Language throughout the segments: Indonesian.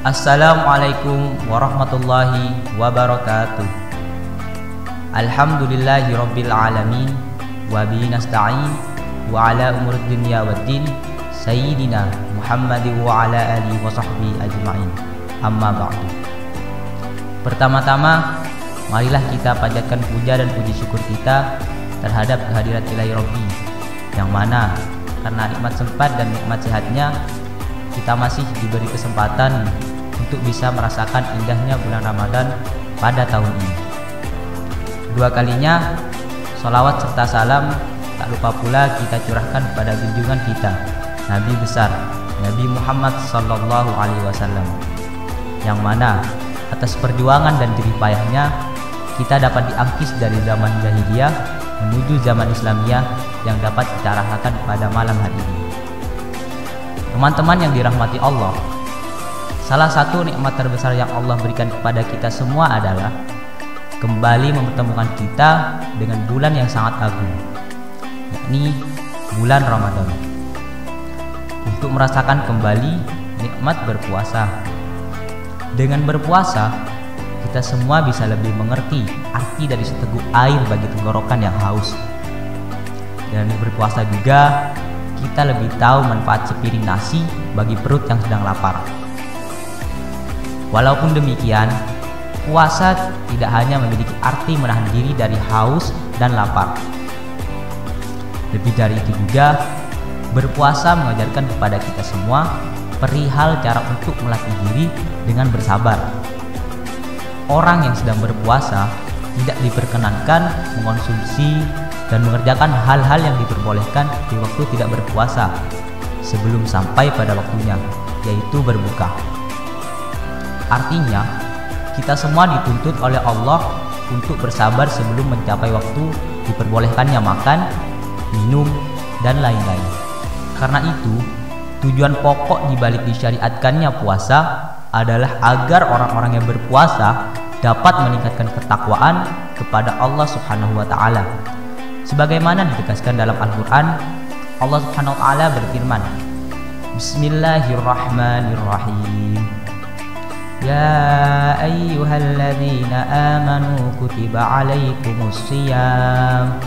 Assalamualaikum warahmatullahi wabarakatuh. Alhamdulillahi rabbil alamin, wa bihi nasta'in wa ala umur dunya waddin, sayyidina Muhammadin wa ala alihi wa sahbihi ajma'in. Amma ba'du. Pertama-tama, marilah kita panjatkan puja dan puji syukur kita terhadap kehadirat Ilahi Rabbi, yang mana karena nikmat sempat dan nikmat sehatnya kita masih diberi kesempatan untuk bisa merasakan indahnya bulan Ramadan pada tahun ini. Kedua kalinya, sholawat serta salam tak lupa pula kita curahkan kepada junjungan kita, Nabi besar Nabi Muhammad Sallallahu Alaihi Wasallam, yang mana atas perjuangan dan jerih payahnya kita dapat diangkis dari zaman jahiliyah menuju zaman Islamiyah yang dapat kita rasakan pada malam hari ini. Teman-teman yang dirahmati Allah, salah satu nikmat terbesar yang Allah berikan kepada kita semua adalah kembali mempertemukan kita dengan bulan yang sangat agung, yakni bulan Ramadan, untuk merasakan kembali nikmat berpuasa. Dengan berpuasa, kita semua bisa lebih mengerti arti dari seteguk air bagi tenggorokan yang haus. Dan berpuasa juga kita lebih tahu manfaat sepiring nasi bagi perut yang sedang lapar. Walaupun demikian, puasa tidak hanya memiliki arti menahan diri dari haus dan lapar. Lebih dari itu juga, berpuasa mengajarkan kepada kita semua perihal cara untuk melatih diri dengan bersabar. Orang yang sedang berpuasa tidak diperkenankan mengonsumsi dan mengerjakan hal-hal yang diperbolehkan di waktu tidak berpuasa sebelum sampai pada waktunya, yaitu berbuka. Artinya, kita semua dituntut oleh Allah untuk bersabar sebelum mencapai waktu diperbolehkannya makan, minum, dan lain-lain. Karena itu, tujuan pokok dibalik disyariatkannya puasa adalah agar orang-orang yang berpuasa dapat meningkatkan ketakwaan kepada Allah Subhanahu wa Ta'ala. Sebagaimana ditegaskan dalam Al-Quran, Allah Subhanahu wa Ta'ala berfirman, Bismillahirrahmanirrahim. Ya ayyuhalladzina amanu kutiba alaikumus shiyam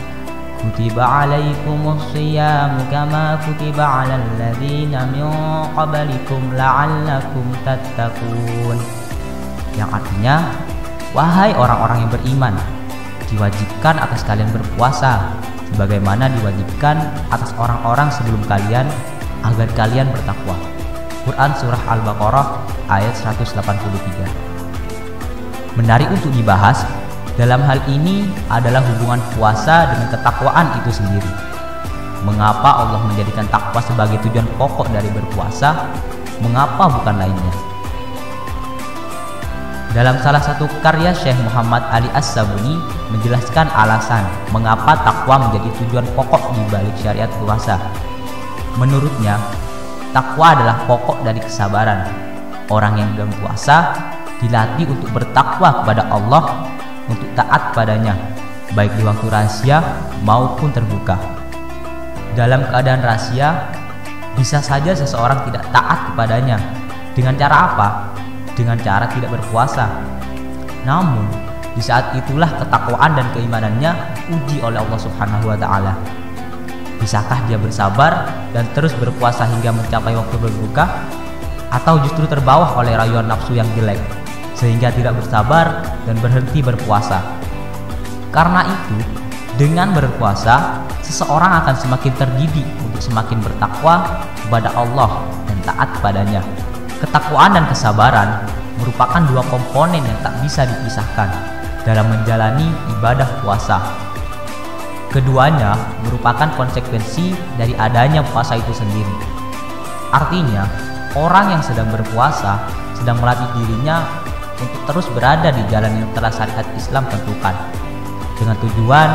kama kutiba alal ladzina min qablikum la'allakum tattaqun. Yang artinya, wahai orang-orang yang beriman, diwajibkan atas kalian berpuasa sebagaimana diwajibkan atas orang-orang sebelum kalian agar kalian bertakwa. Quran Surah Al-Baqarah ayat 183. Menarik untuk dibahas dalam hal ini adalah hubungan puasa dengan ketakwaan itu sendiri. Mengapa Allah menjadikan takwa sebagai tujuan pokok dari berpuasa? Mengapa bukan lainnya? Dalam salah satu karya Syekh Muhammad Ali As-Sabuni menjelaskan alasan mengapa takwa menjadi tujuan pokok di balik syariat puasa. Menurutnya, takwa adalah pokok dari kesabaran. Orang yang sedang puasa dilatih untuk bertakwa kepada Allah, untuk taat padanya, baik di waktu rahasia maupun terbuka. Dalam keadaan rahasia, bisa saja seseorang tidak taat kepadanya. Dengan cara apa? Dengan cara tidak berpuasa. Namun, di saat itulah ketakwaan dan keimanannya uji oleh Allah Subhanahu wa Ta'ala. Bisakah dia bersabar dan terus berpuasa hingga mencapai waktu berbuka, atau justru terbawa oleh rayuan nafsu yang jelek sehingga tidak bersabar dan berhenti berpuasa? Karena itu, dengan berpuasa, seseorang akan semakin terdidik untuk semakin bertakwa kepada Allah dan taat padanya. Ketakwaan dan kesabaran merupakan dua komponen yang tak bisa dipisahkan dalam menjalani ibadah puasa. Keduanya merupakan konsekuensi dari adanya puasa itu sendiri. Artinya, orang yang sedang berpuasa sedang melatih dirinya untuk terus berada di jalan yang telah syariat Islam tentukan, dengan tujuan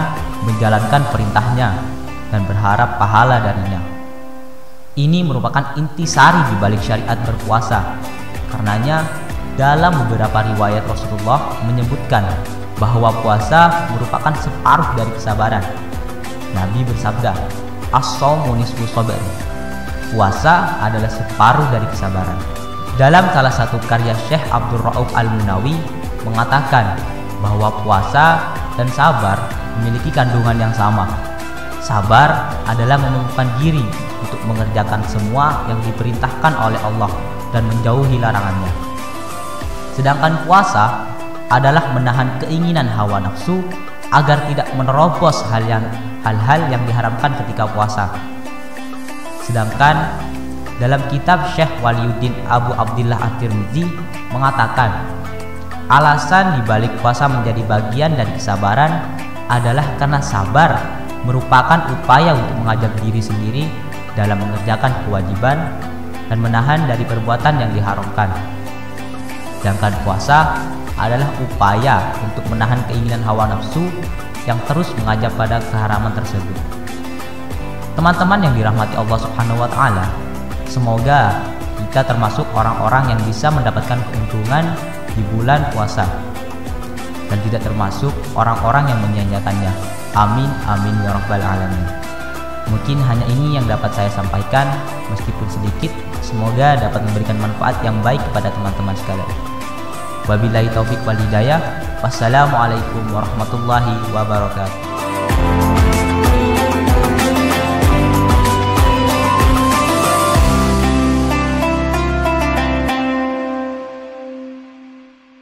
menjalankan perintahnya dan berharap pahala darinya. Ini merupakan intisari di balik syariat berpuasa. Karenanya, dalam beberapa riwayat Rasulullah menyebutkan bahwa puasa merupakan separuh dari kesabaran. Nabi bersabda, As-shaumu nisfu sabr. Puasa adalah separuh dari kesabaran. Dalam salah satu karya Syekh Abdul Rauf Al-Munawi mengatakan bahwa puasa dan sabar memiliki kandungan yang sama. Sabar adalah memampukan diri untuk mengerjakan semua yang diperintahkan oleh Allah dan menjauhi larangannya. Sedangkan puasa adalah menahan keinginan hawa nafsu agar tidak menerobos hal-hal yang diharamkan ketika puasa. Sedangkan dalam kitab Syekh Waliuddin Abu Abdillah At-Tirmidzi mengatakan, alasan dibalik puasa menjadi bagian dari kesabaran adalah karena sabar merupakan upaya untuk mengajak diri sendiri dalam mengerjakan kewajiban dan menahan dari perbuatan yang diharamkan. Sedangkan puasa adalah upaya untuk menahan keinginan hawa nafsu yang terus mengajak pada keharaman tersebut. Teman-teman yang dirahmati Allah Subhanahu wa Ta'ala, semoga kita termasuk orang-orang yang bisa mendapatkan keuntungan di bulan puasa dan tidak termasuk orang-orang yang menyia-nyiakannya. Amin amin ya rabbal alamin. Mungkin hanya ini yang dapat saya sampaikan, meskipun sedikit, semoga dapat memberikan manfaat yang baik kepada teman-teman sekalian. Wabillahi taufik wal hidayah. Wassalamualaikum warahmatullahi wabarakatuh.